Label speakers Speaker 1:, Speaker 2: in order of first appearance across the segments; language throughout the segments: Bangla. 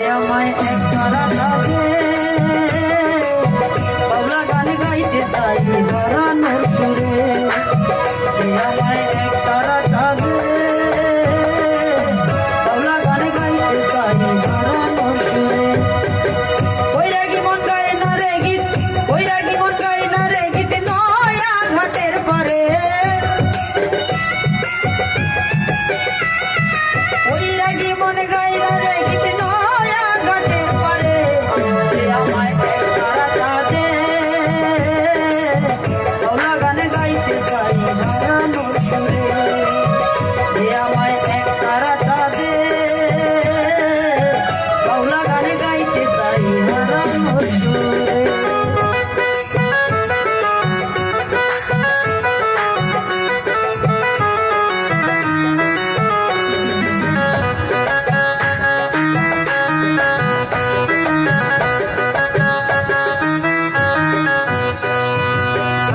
Speaker 1: আমায় এক তারাটা দে, বাউলা গান গাইতে চাই হারানোর সুরে। আমায় এক তারাটা দে, বাউলা গান গাইতে চাই হারানোর সুরে। বৈরাগী মন গায় না রে গীত, বৈরাগী মন গায় না রে গীত নয়া ঘাটের পারে। বৈরাগী মন গায় না রে গীত নয়া ঘাটের পারে। আমায় এক তারাটা দে, বাউলা গান গাইতে চাই হারানোর সুরে। আমায় এক তারাটা দে, বাউলা গান গাইতে চাই হারানোর সুরে।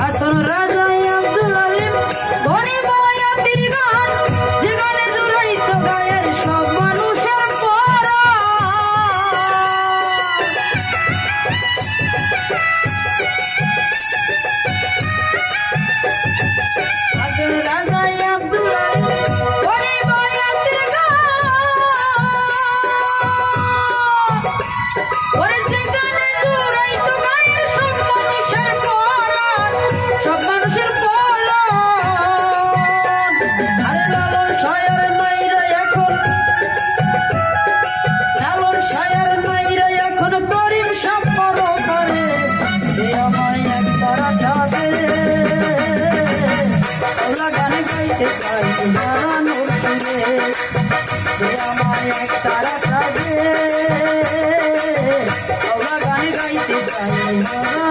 Speaker 1: আসল রাজা আব্দুল আলিম ধনী বয়াতির গান, যে গানে জুড়াইত গায়ের সব মানুষের পরাণ। আসল রাজা আব্দুল আলিম ধনী বয়াতির গান, ওরে যে গানে জুড়াইত গায়ের সব মানুষের পরাণ, সব মানুষের পরাণ। আরে লালন শায়ের নাই রে এখন, লালন শায়ের নাই রে এখন, করিম সম্পর করে। আমায় এক তারাটা দে, বাউলা গান গাইতে চাই হারানোর সুরে। আমায় এক তারাটা দে, বাউলা গান গাইতে চাই হারানোর